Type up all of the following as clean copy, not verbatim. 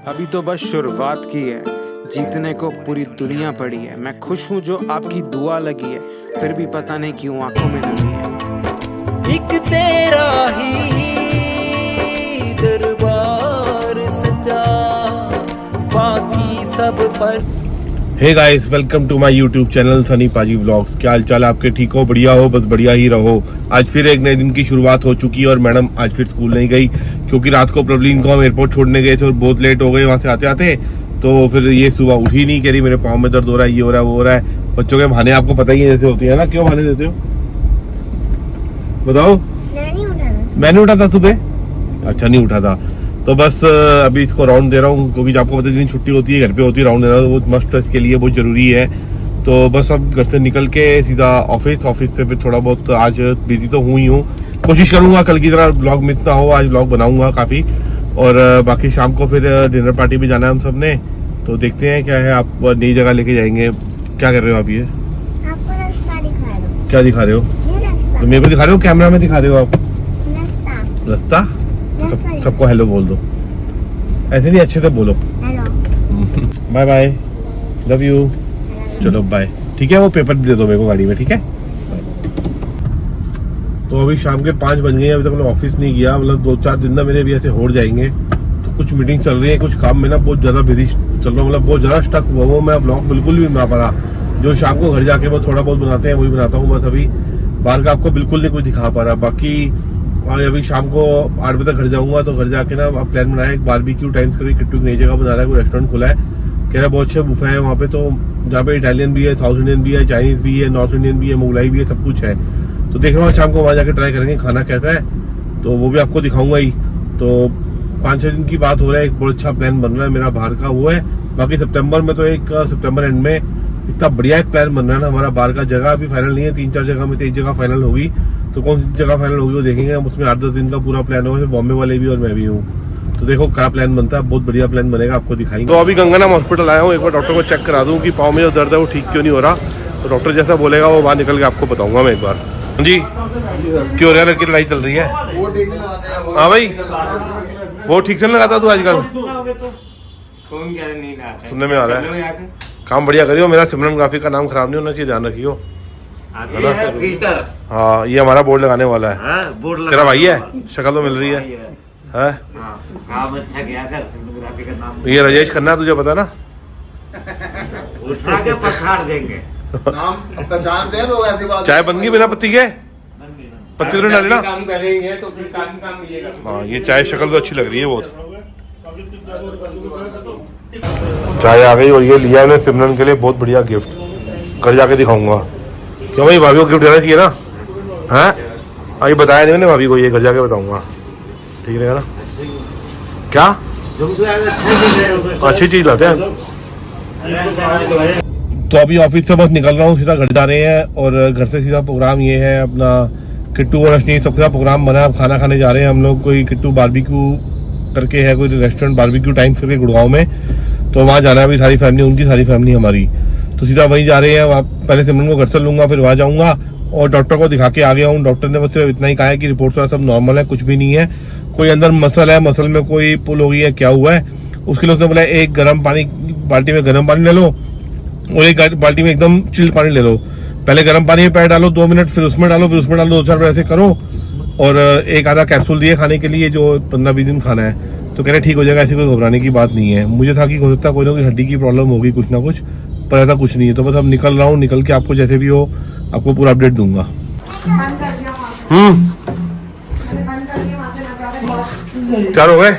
अभी तो बस शुरुआत की है, जीतने को पूरी दुनिया पड़ी है। मैं खुश हूँ जो आपकी दुआ लगी है, फिर भी पता नहीं क्यों आंखों में नमी है। एक तेरा ही दरबार सजा, बाकी सब पर। Hey guys, welcome to my YouTube channel Sunny Paaji vlogs. क्या हाल चाल आपके? ठीक हो? बढ़िया हो? बस बढ़िया ही रहो। आज फिर एक नए दिन की शुरुआत हो चुकी है और मैडम आज फिर स्कूल नहीं गई क्योंकि रात को प्रवलीन को हम एयरपोर्ट छोड़ने गए थे और बहुत लेट हो गए वहां से आते आते। तो फिर ये सुबह उठी नहीं, कह रही मेरे पाँव में दर्द हो रहा है, ये हो रहा है, वो हो रहा है। बच्चों के बहाने आपको पता ही है जैसे होती है ना। क्यों बहाने देते हो बताओ? मैं नहीं उठा था सुबह। अच्छा, नहीं उठा था तो बस अभी इसको राउंड दे रहा हूँ क्योंकि आपको पता है जितनी छुट्टी होती है घर पे होती है, राउंड देना तो बहुत मस्त है, इसके लिए बहुत जरूरी है। तो बस अब घर से निकल के सीधा ऑफिस से फिर थोड़ा बहुत आज बिजी तो हुई हूँ। कोशिश करूंगा कल की तरह ब्लॉग मिस ना हो, आज ब्लॉग बनाऊंगा काफी। और बाकी शाम को फिर डिनर पार्टी भी जाना है हम सब ने, तो देखते हैं क्या है। आप नई जगह लेके जाएंगे। क्या कर रहे हो आप? ये आपको रास्ता दिखा रहा हूँ। क्या दिखा रहे हो? ये रास्ता। तो मेरे को दिखा रहे हो, कैमरा में दिखा रहे हो आप? रास्ता। रास्ता सबको हेलो बोल दो, ऐसे नहीं, अच्छे से बोलो। Hello. Bye bye, love you. चलो बाय। ठीक है, वो पेपर दे दो मेरे को गाड़ी में, ठीक है? तो अभी शाम के 5 बज गए, अभी तक मैं ऑफिस नहीं गया। मतलब 2-4 दिन ना मेरे भी ऐसे होड़ जाएंगे। तो कुछ मीटिंग चल रही है, कुछ काम में ना बहुत ज्यादा बिजी चल रहा हूँ, मतलब बहुत ज्यादा स्टक हुआ वो। मैं ब्लॉग बिल्कुल भी बना पा रहा। जो शाम को घर जाके वो थोड़ा बहुत बनाते हैं वही बनाता हूँ बस। अभी बाहर का आपको बिल्कुल नहीं कुछ दिखा पा रहा। बाकी अभी शाम को 8 बजे तक घर जाऊंगा, तो घर जाके ना प्लान बनाया एक बारबेक्यू टाइम्स करके किट्टू की नई जगह बना रहा है, कोई रेस्टोरेंट खुला है, कह रहा बहुत अच्छा बुफे है वहाँ पे। तो जहाँ पे इटालियन भी है, साउथ इंडियन भी है, चाइनीज भी है, नॉर्थ इंडियन भी है, मुगलाई भी है, सब कुछ है। तो देख रहा हूँ शाम को वहाँ जाके ट्राई करेंगे खाना कैसा है, तो वो भी आपको दिखाऊंगा ही। तो 5-6 दिन की बात हो रहा है, एक बहुत अच्छा प्लान बन रहा है मेरा बाहर का वो है। बाकी सितंबर में तो एक सितंबर एंड में इतना बढ़िया एक प्लान बन रहा है ना हमारा बाहर का। जगह अभी फाइनल नहीं है, 3-4 जगह में से एक जगह फाइनल होगी। तो कौन सी जगह फाइनल होगी वो देखेंगे हम। उसमें 8-10 दिन का पूरा प्लान होगा, बॉम्बे वाले भी और मैं भी हूँ। तो देखो क्या प्लान बनता है, बहुत बढ़िया प्लान बनेगा, आपको दिखाएंगे। तो अभी गंगाराम हॉस्पिटल आया हूँ, एक बार डॉक्टर को चेक करा दूँ कि पाँव में जो दर्द है वो ठीक क्यों नहीं हो रहा। तो डॉक्टर जैसा बोलेगा वो बाहर निकल के आपको बताऊंगा मैं एक बार। जी क्यों हो रहा है? लड़की लड़ाई चल रही है? हाँ भाई, वो ठीक से नहीं लगाता तू आजकल? सुनने में आ रहा है। काम बढ़िया करियो, मेरा सिमरन ग्राफिक का नाम खराब नहीं होना चाहिए, ध्यान रखियो। ये है पीटर। हाँ, ये हमारा बोर्ड लगाने वाला है। बोर्ड तेरा भाई है, शक्ल तो मिल रही है। काम अच्छा किया कर, सिनेमोग्राफी का नाम ये राजेश खन्ना है, तुझे पता ना? उठा के पछाड़ देंगे। नाम पहचान दे लोग, ऐसी बात। चाय बन गई बिना पत्ती के? पत्ती तो डाली ना? काम करेंगे तो फिर काम मिलेगा। हाँ, ये चाय शक्ल तो अच्छी लग रही है बहुत। चाय आ गई और ये लिया मैंने सिमरन के लिए बहुत बढ़िया गिफ्ट, घर जाके दिखाऊंगा। क्यों भाई, भाभी को गिफ्ट देना चाहिए ना? हाँ, ये बताया नहीं मैंने भाभी को, ये घर जाके बताऊंगा, ठीक रहेगा ना? क्या अच्छी चीज लाते हैं। तो अभी ऑफिस से बस निकल रहा हूँ, सीधा घर जा रहे हैं। और घर से सीधा प्रोग्राम ये है अपना, किट्टू और अश्नी सबका प्रोग्राम बना, अब खाना खाने जा रहे हैं हम लोग। कोई किट्टू बारबेक्यू करके है, कोई रेस्टोरेंट बारबेक्यू टाइम्स करके गुड़गांव में, तो वहाँ जाना है अभी सारी फैमिली, उनकी सारी फैमिली हमारी। तो सीधा वहीं जा रहे हैं। वहाँ पहले सिमरन को घर से लूंगा, फिर वहाँ जाऊंगा और डॉक्टर को दिखा के आ गया हूँ। डॉक्टर ने बस सिर्फ इतना ही कहा है कि रिपोर्ट सब नॉर्मल है, कुछ भी नहीं है। कोई अंदर मसल है, मसल में कोई पुल हो गई है, क्या हुआ है उसके लिए उसने बोला एक गर्म पानी, बाल्टी में गर्म पानी ले लो और एक बाल्टी में एकदम चिल्ड पानी ले लो। पहले गर्म पानी में पैर डालो 2 मिनट, फिर उसमें डालो, फिर उसमें डालो 2-4 बार ऐसे करो। और एक आधा कैप्सूल दिए खाने के लिए जो 15-20 दिन खाना है। तो कह रहे ठीक हो जाएगा, ऐसी कोई घबराने की बात नहीं है। मुझे था कि हो सकता है कोई ना कोई हड्डी की प्रॉब्लम होगी कुछ ना कुछ, पर ऐसा कुछ नहीं है। तो बस अब निकल रहा हूँ, निकल के आपको जैसे भी हो आपको पूरा अपडेट दूंगा। तैयार हो गए?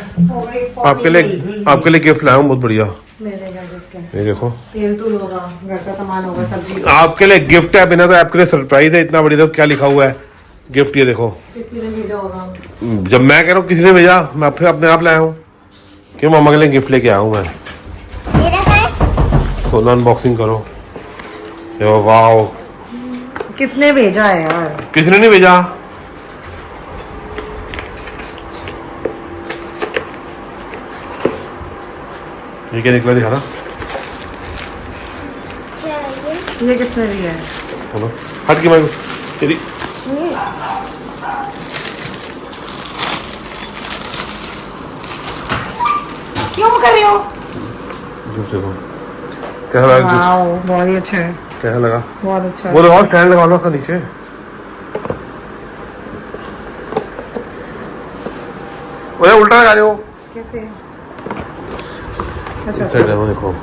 आपके लिए गिफ्ट लाया हूँ बहुत बढ़िया। ये देखो, तेल तो होगा, घर का सामान होगा, सब्जी। आपके लिए गिफ्ट है, बिना तो आपके लिए सरप्राइज है। इतना बढ़िया, तो क्या लिखा हुआ है गिफ्ट, ये देखो। किसी ने भेजा होगा। जब मैं कह रहा हूँ किसी ने भेजा, मैं आपसे अपने आप लाया हूँ। क्यों, मामा के लिए गिफ्ट लेके आया हूँ मैं। खोलो, अनबॉक्सिंग करो। वाह, किसने भेजा है यार? किसने नहीं भेजा? ये क्या निकला, दिखा ना। ये किसने दिया है? चलो हट के, मैं तेरी क्यों कर रहे हो? जूस देखो कैसा लगा जूस? वाओ, बहुत ही अच्छा है, कैसा लगा? बहुत अच्छा वो है। और स्टैंड लगा लो उसका नीचे। ओए उल्टा लगा रहे हो। कैसे? इस अच्छा, साइड है वो देखो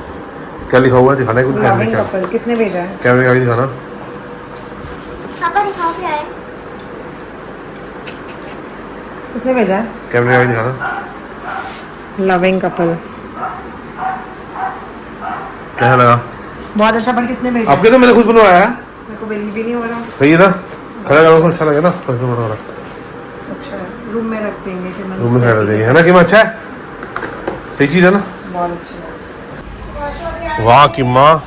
क्या लिखा हुआ है, दिखाना है कुछ कैमरे लविंग का। कपल किसने भेजा है? कैमरे का भी दिखाना। पापा दिखाओ क्या है? किसने भेजा है? कैमरे का भी दिखाना। लविंग कपल कैसा लगा बहुत अच्छा, पर किसने भेजा आपके? है? तो मैंने खुद बनवाया है। मेरे को बिलीव ही नहीं हो रहा। सही है ना? खड़ा करो तो अच्छा लगे ना। बना अच्छा है, रूम में रख देंगे फिर मैं रूम में खड़ा देंगे है ना। कि अच्छा है, सही चीज है ना। बहुत अच्छा है। वाह कि माँ,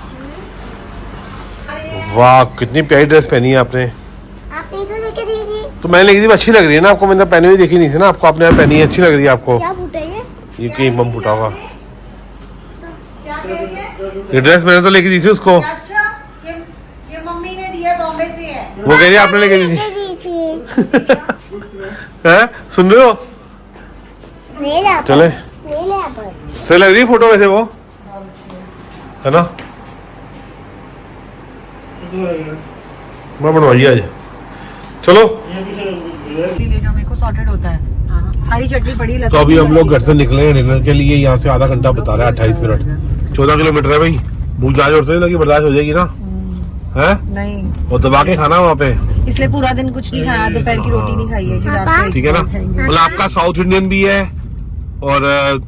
वाह कितनी प्यारी ड्रेस पहनी है आपने। आपने तो लेके दी थी। तो मैंने लेके दी, अच्छी लग रही है ना आपको। मैंने पहनी हुई देखी नहीं थी ना आपको, आपने पहनी है, अच्छी लग रही है आपको। क्या फूटा ये? ये कहीं बम फूटा होगा। ये ड्रेस मैंने तो लेके दी थी उसको। अच्छा, ये मम्मी ने दिया, बॉम्बे से है। वो कह रही है आपने लेके दी थी। लेके दी थी। हैं? सुन रहे हो? मेरा चले मेरे पर। सही लग रही है फोटो वैसे वो, है ना। मैं बनवाइए आज। चलो ले जाओ, मेरे को सॉर्टेड होता है। हरी चटनी पड़ी, तो अभी हम लोग घर से निकले हैं डिनर के लिए। यहाँ से आधा घंटा बता रहा है, 28 मिनट। 14 किलोमीटर है भाई। भूख जा जोर से लगी, बर्दाश्त हो जाएगी ना? है नहीं, और दबा के खाना वहाँ पे, इसलिए पूरा दिन कुछ नहीं खाया, दोपहर की रोटी नहीं खाई है कि रात को ठीक है ना। खाएंगे। मतलब आपका साउथ इंडियन भी है और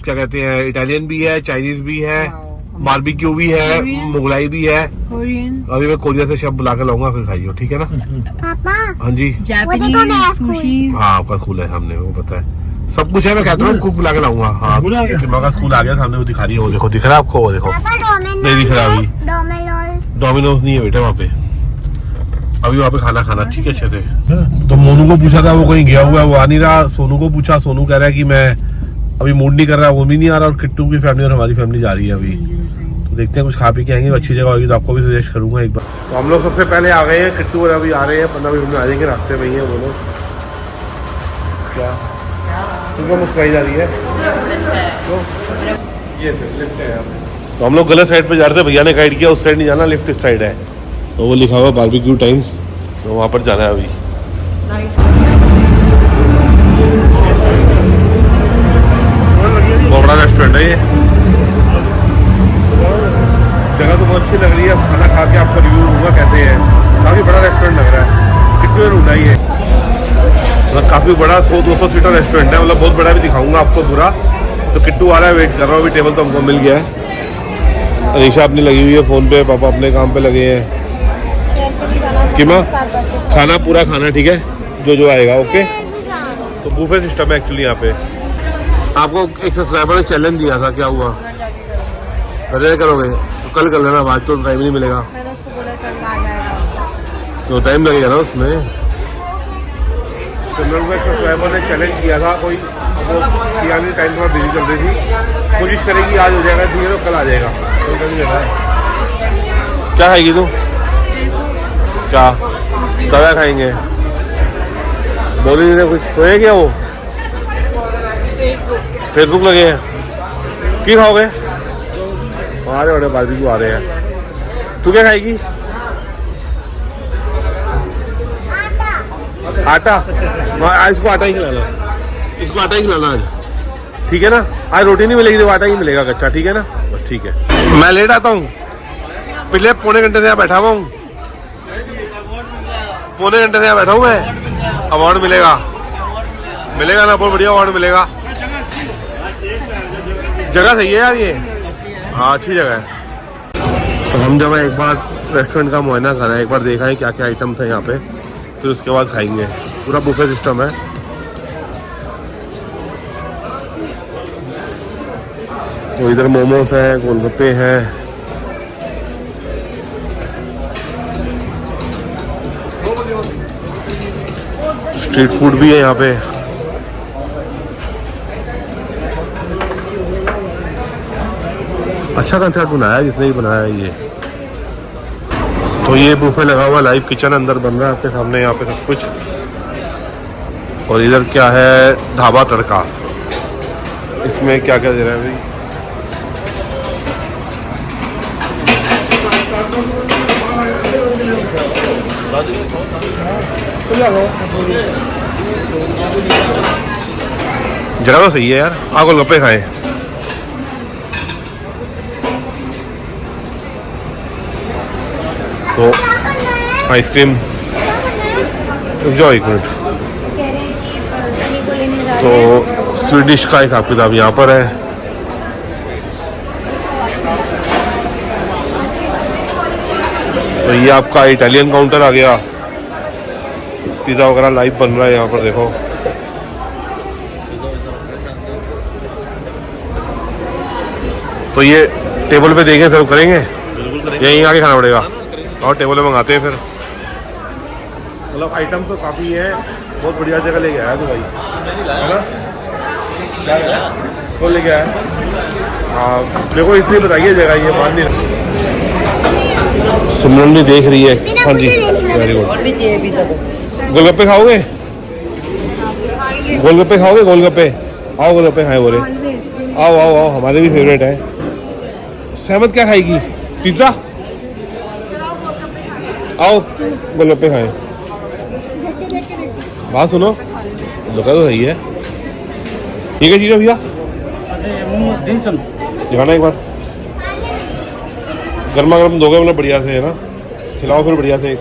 क्या कहते हैं, इटालियन भी है, चाइनीज भी है, बारबेक्यू भी है, मुगलाई भी है। अभी मैं कोरिया से शेफ बुला के लाऊंगा, फिर खाइयो, ठीक है ना। पापा हाँ जी, वो देखो मेरा स्कूल। हाँ आपका स्कूल है सामने, वो पता है, सब कुछ है। मैं कहता हूँ कुक बुला के लाऊंगा। हाँ सिमा का स्कूल आ गया सामने, वो दिखा रही है, वो देखो दिख रहा है आपको, वो देखो। पापा नहीं दिख रहा अभी। डोमिनोज। डोमिनोज नहीं है बेटा वहाँ पे, अभी वहाँ पे खाना खाना, ठीक है अच्छे से। तो मोनू को पूछा था, वो कहीं गया हुआ है, वो आ नहीं रहा। सोनू को पूछा, सोनू कह रहा है कि मैं अभी मूड नहीं कर रहा, वो भी नहीं आ रहा। और किट्टू की फैमिली और हमारी फैमिली जा रही है अभी। तो देखते हैं, कुछ खा पी के आएंगे, अच्छी जगह होगी तो आपको भी सजेस्ट करूंगा एक बार। तो हम लोग सबसे पहले आ गए हैं, किट्टू और अभी आ रहे हैं, 15 मिनट में आ जाएंगे, रास्ते में ही है वो लोग। क्या तुमको मुस्कुराई जा रही है? तो ये लिफ्ट है। तो हम लोग गलत साइड पे जा रहे थे, भैया ने गाइड किया उस साइड नहीं जाना, लिफ्ट इस साइड है। तो वो लिखा हुआ बारबेक्यू टाइम्स, तो वहाँ पर जाना है अभी। बहुत बड़ा रेस्टोरेंट है ये, जगह तो बहुत अच्छी लग रही है। खाना खा के आपको रिव्यू दूंगा कैसे है। काफ़ी बड़ा रेस्टोरेंट लग रहा है। कितने ढूंढा ही है, मतलब काफ़ी बड़ा 100-200 सीटर रेस्टोरेंट है, मतलब बहुत बड़ा भी दिखाऊंगा आपको पूरा। तो किट्टू आ रहा है, वेट कर रहा हूँ अभी। टेबल तो हमको मिल गया है। अनीशा अपनी लगी हुई है फ़ोन पे, पापा अपने काम पे लगे हैं। किमा खाना पूरा खाना, ठीक है, जो जो आएगा, ओके। तो बूफे सिस्टम है एक्चुअली यहाँ पे। आपको एक सब्सक्राइबर ने चैलेंज दिया था, क्या हुआ? अरे करोगे तो कल कर लेना, आज तो टाइम नहीं मिलेगा। तो टाइम लगेगा ना उसमें। तो मेरे को एक सब्सक्राइबर ने चैलेंज किया था, कोई वो किया नहीं, टाइम थोड़ा बिजी चल रही थी। कोशिश करेगी आज हो जाएगा, ठीक है तो कल आ जाएगा। तो नहीं है। क्या खाएगी तू? क्या क्या खाएंगे? बोली नहीं कुछ तो है क्या? वो फेसबुक लगे हैं, की खाओगे? आ रहे बड़े बारबेक्यू आ रहे हैं। तू क्या खाएगी? आटा। आज इसको आटा ही खिलाना, इसको आटा ही खिलाना आज, ठीक है ना। आज रोटी नहीं मिलेगी, तो आटा ही मिलेगा कच्चा, ठीक है ना। बस ठीक है, मैं लेट आता हूँ। पिछले पौने घंटे से यहाँ बैठा हुआ हूँ, पौने घंटे से यहाँ बैठा हूँ मैं। अवार्ड मिलेगा, मिलेगा ना, बहुत बढ़िया अवार्ड मिलेगा। जगह सही है यार ये, हाँ अच्छी जगह है। तो हम जब एक बार रेस्टोरेंट का मुआयना करा है, एक बार देखा है क्या क्या आइटम्स है यहाँ पे, फिर उसके बाद खाएंगे। पूरा बुफे सिस्टम है। तो इधर मोमोस है, गोलगप्पे हैं, स्ट्रीट फूड भी है यहाँ पे। अच्छा कंसेप्ट बनाया है जिसने ही बनाया है ये। तो ये बुफे लगा हुआ, लाइव किचन अंदर बन रहा है आपके सामने, यहाँ पे सब कुछ। और इधर क्या है, ढाबा तड़का। इसमें क्या क्या दे रहा है भाई? जगह तो सही है यार, आ गोलगप्पे खाए। तो आइसक्रीम एक मिनट। तो स्वीडिश का हिसाब किताब यहाँ पर है। तो ये आपका इटालियन काउंटर आ गया। पिज़्ज़ा वगैरह लाइव बन रहा है यहाँ पर, देखो। तो ये टेबल पे देंगे, सर्व करेंगे, यहीं आके खाना पड़ेगा और टेबल पे मंगाते हैं फिर। मतलब आइटम तो काफ़ी है, बहुत बढ़िया जगह लेके आया तो भाई, है ना? क्या कौन लेके आया? हाँ, मेरे को इसलिए बताइए जगह, ये मान नहीं। सिमरन भी देख रही है। हाँ जी, वेरी गुड। गोलगप्पे खाओगे? गोलगप्पे खाओगे? गोलगप्पे आओ, गोलगप्पे खाए बोले। आओ आओ आओ, हमारे भी फेवरेट है। सहमत क्या खाएगी? पिज्जा? आओ गोलगप्पे खाए। बात सुनो, दुकान तो सही है। ठीक है ठीक है भैया, दिखाना एक बार। गर्मा गर्म दोगे मतलब बढ़िया से, है ना? खिलाओ फिर बढ़िया से।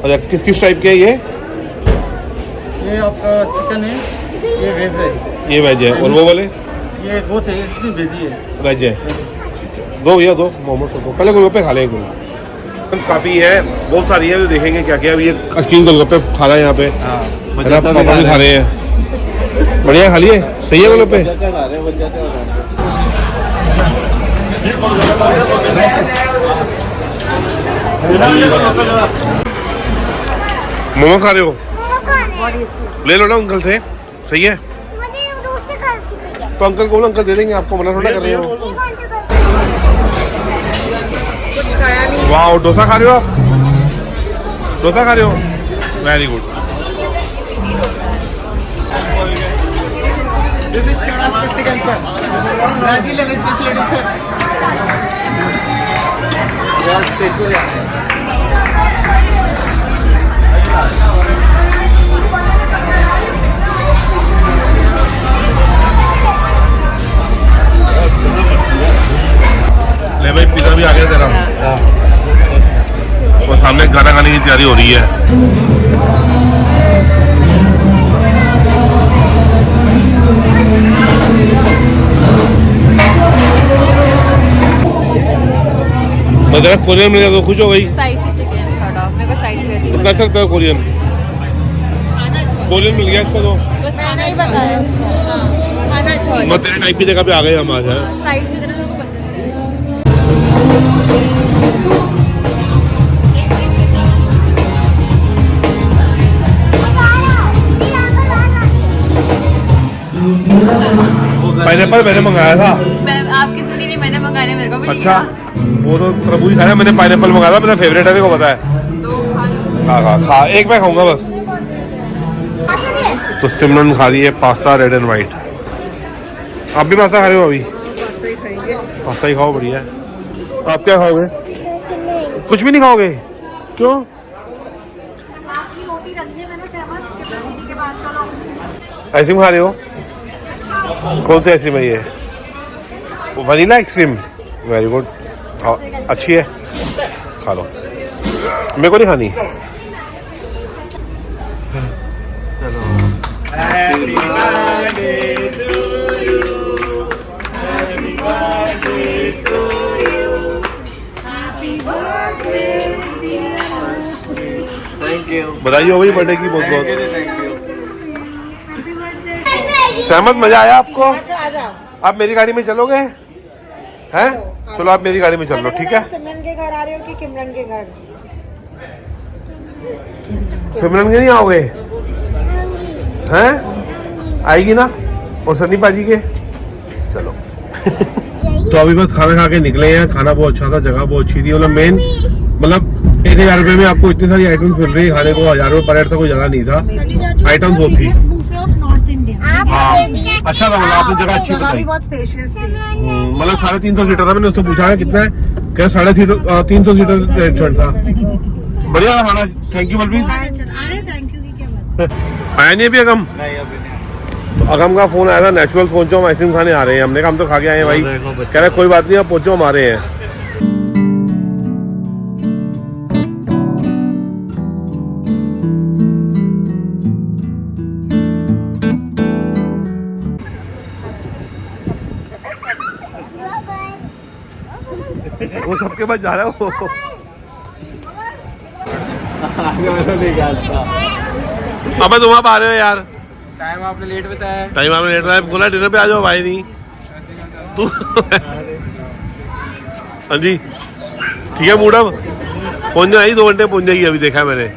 अच्छा, किस किस टाइप के है ये आपका चिकन है, ये वेज है। ये वेज है, और वो वाले ये बोथ है, इसमें वेज ही है। वेज है। दो भैया, दो मोमोज दो। पहले गोलगप्पे खा लें एक मिनट। काफ़ी है, बहुत सारी है, तो देखेंगे क्या क्या। अभी ये अश्किन गोलगप्पे खा रहा है यहाँ पे, पापा भी खा रहे हैं। बढ़िया, खा लिए, सही है गोलगप्पे। मोमो खा रहे हो? ले लो ना अंकल से, सही है। तो अंकल को बोलो, अंकल दे देंगे आपको, मना थोड़ा कर रहे हो। वाह, डोसा खा रहे हो आप? डोसा खा रहे हो? Very good. ले भाई, पिज़्ज़ा भी आ गया तेरा। और सामने गाना गाने की तैयारी हो रही है। जरा कोरियन मिल गया तो खुश हो गई। कितना अच्छा लगता है कोरियन? कोरियन मिल गया इसको तो। मैं तेरे टाइप की जगह पे आ गए हम आज। पाइनएप्पल मैंने मंगाया था। आपकी सुनी नहीं, मैंने मंगाने, मेरे को भी अच्छा, वो तो तरबूज ही खाया, मैंने पाइनएप्पल मंगाया था, मेरा फेवरेट है, देखो पता है। खा एक मैं खाऊंगा बस। तो सिमरन खा रही है पास्ता रेड एंड व्हाइट। आप भी पास्ता खा रहे हो? अभी पास्ता ही खाओ, बढ़िया है। आप क्या खाओगे? कुछ भी नहीं खाओगे? क्यों? आइसक्रीम खा रहे हो? कौन सी आइसक्रीम है ये? वनीला आइसक्रीम, वेरी गुड, अच्छी है, खा लो। मेरे को नहीं खानी। बधाई हो गई बर्थडे की बहुत बहुत। सहमत, मजा आया आपको? आप मेरी गाड़ी में चलोगे? हैं? चलो आप मेरी गाड़ी में चल लो, ठीक है? सिमरन के घर आ रहे हो कि किमरन के घर? सिमरन के नहीं आओगे? हैं? आएगी ना? और सनी पाजी के? चलो। तो अभी बस खाना खा के निकले हैं। खाना बहुत अच्छा था, जगह बहुत अच्छी थी। मतलब मेन, मतलब 1000 रुपये में आपको इतनी सारी आइटम्स मिल रही है खाने को। 1000 रुपये पर हेड था, कोई ज़्यादा नहीं था। आइटम्स बहुत थी। हाँ, अच्छा था, मतलब आपने जगह अच्छी बताई। बहुत स्पेशियस थी। मतलब 350 सीटर था। मैंने उससे पूछा है कितना है, क्या 350 सीटर रेस्टोरेंट था। बढ़िया रहा खाना, थैंक यू बलबीर। अरे थैंक यू की क्या बात। आया नहीं अभी अगम? नहीं अभी नहीं। तो अगम का फोन आया था, नेचुरल पहुंचो, हम आइसक्रीम खाने आ रहे हैं। हमने कहा हम तो खा के आए हैं भाई। कह रहे कोई बात नहीं, आप पहुंचो, हम आ रहे हैं। वो सबके पास जा रहा है वो। अबे तुम आप आ रहे हो यार, टाइम आपने लेट बताया। टाइम आपने लेट रहा है, बोला डिनर पे आ जाओ, भाई नहीं तू। हाँ जी ठीक है, मूड अब पहुंच जाएगी, 2 घंटे पहुंच जाएगी, अभी देखा है मैंने।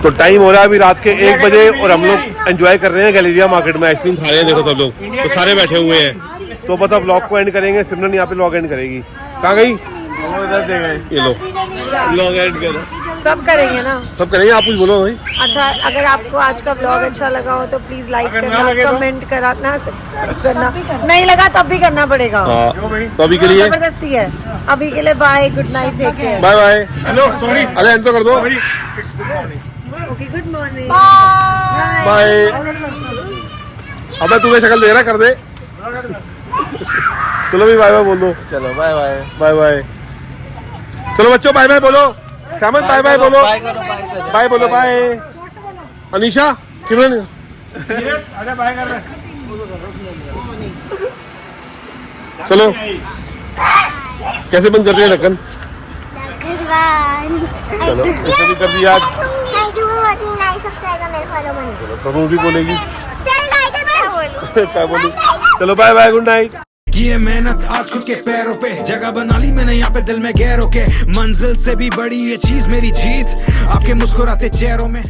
तो टाइम हो रहा है अभी रात के 1 बजे और हम लोग एंजॉय कर रहे हैं गैलेरिया मार्केट में, आइसक्रीम खा रहे हैं। देखो सब लोग तो सारे बैठे हुए हैं। तो पता व्लॉग को एंड करेंगे, सिमरन यहाँ पे व्लॉग एंड करेगी। कहाँ गई? ये लो व्लॉग एंड करो। सब करेंगे ना, सब करेंगे, आप कुछ बोलो भाई। अच्छा अगर आपको आज का ब्लॉग अच्छा लगा हो तो प्लीज लाइक करना, कमेंट करना, सब्सक्राइब करना। नहीं लगा तब भी करना पड़ेगा। हाँ तो अभी के लिए जबरदस्ती है। अभी के लिए bye, good night, take care. Bye bye. Hello sorry अरे एंड तो कर दो। Okay good morning, bye. अबे तुम्हें शक्ल दे रहा, कर दे। चलो भी बाय बाय बोल दो। चलो बाय बाय। Bye bye. चलो बच्चों बाय बाय बोलो। श्यामन बाय बाय बोलो। बाय बोलो बाय। अनीशा किरण अरे बाय कर रहे। चलो कैसे बंद करते हैं ढक्कन? चलो ऐसे भी कर दिया। Thank you for watching, like subscribe मेरे फॉलो बनो। तो तू भी बोलेगी चल लाइक क्या बोली? चलो बाय बाय, गुड नाइट। ये मेहनत आज खुद के पैरों पे जगह बना ली मैंने यहाँ पे दिल में गहरों के। मंजिल से भी बड़ी ये चीज मेरी जीत, आपके मुस्कुराते चेहरों में।